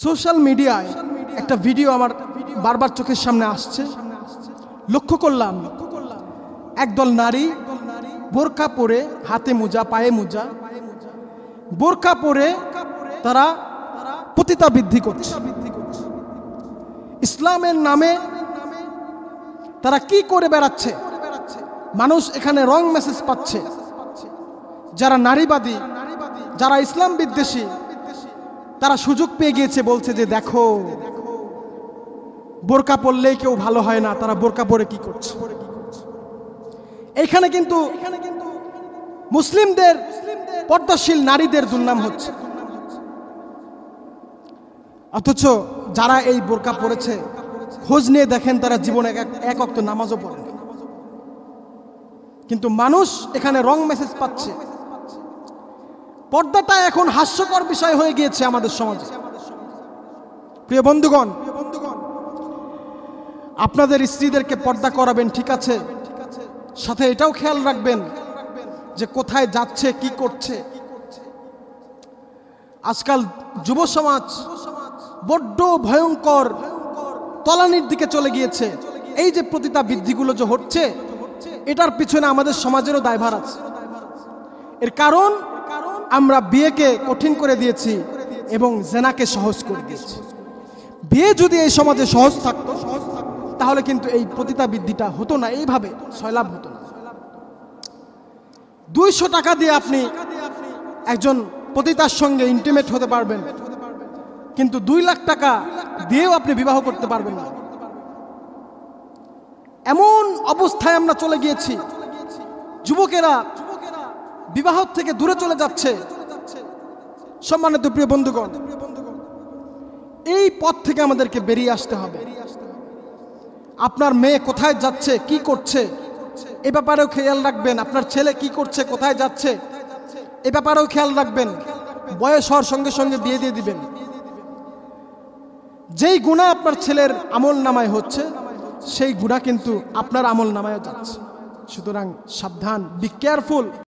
Social মিডিয়ায় একটা video আমার বারবার চোখের সামনে আসছে। লক্ষ্য করলাম একদল নারী বোরকা পরে, হাতে মোজা, পায়ে মোজা, বোরকা পরে তারা পতিতাবৃত্তি করছে। ইসলামের নামে তারা কি করে বেড়াচ্ছে। মানুষ এখানে রং মেসেজ পাচ্ছে। যারা নারীবাদী, যারা ইসলাম বিদ্বেষী, তারা সুযোগ পেয়ে গিয়েছে, বলছে যে দেখো বোরকা পরলেই কেউ ভালো হয় না, তারা বোরকা পরে কি করছে। এখানে কিন্তু মুসলিমদের, পর্দাশীল নারীদের দুর্নাম হচ্ছে। অথচ যারা এই বোরকা পরেছে খোঁজ নিয়ে দেখেন তারা জীবনে এক ওয়াক্ত নামাজও পড়ে না। কিন্তু মানুষ এখানে রং মেসেজ পাচ্ছে। পর্দাটা এখন হাস্যকর বিষয় হয়ে গিয়েছে আমাদের সমাজে। প্রিয় বন্ধুগণ, আপনাদের স্ত্রীদেরকে পর্দা করাবেন, ঠিক আছে, সাথে এটাও খেয়াল রাখবেন যে কোথায় যাচ্ছে, কি করছে। আজকাল যুব সমাজ বড্ড ভয়ঙ্কর তলানির দিকে চলে গিয়েছে। এই যে পতিতাবৃত্তিগুলো যে হচ্ছে, এটার পিছনে আমাদের সমাজেরও দায়ভার আছে। এর কারণ আমরা বিয়েকে কঠিন করে দিয়েছি এবং জেনাকে সহজ করে দিয়েছি। বিয়ে যদি এই সমাজে সহজ থাকতো তাহলে কিন্তু এই পতিতাবৃত্তিটা হতো না, এইভাবে সয়লাভ হতো না। 200 টাকা দিয়ে আপনি একজন পতিতার সঙ্গে ইন্টিমেট হতে পারবেন, কিন্তু 2 লাখ টাকা দিয়েও আপনি বিবাহ করতে পারবেন না। এমন অবস্থায় আমরা চলে গিয়েছি, যুবকেরা বিবাহ থেকে দূরে চলে যাচ্ছে। সম্মানিত প্রিয় বন্ধুগণ, এই পথ থেকে আমাদেরকে বেরিয়ে আসতে হবে। আপনার মেয়ে কোথায় যাচ্ছে, কি করছে, এ ব্যাপারেও খেয়াল রাখবেন। আপনার ছেলে কি করছে, কোথায় যাচ্ছে, এ ব্যাপারেও খেয়াল রাখবেন। বয়স হওয়ার সঙ্গে সঙ্গে বিয়ে দিয়ে দিবেন। যেই গুনাহ আপনার ছেলের আমল নামায় হচ্ছে, সেই গুনাহ কিন্তু আপনার আমল নামায়ও যাচ্ছে। সুতরাং সাবধান, বি কেয়ারফুল।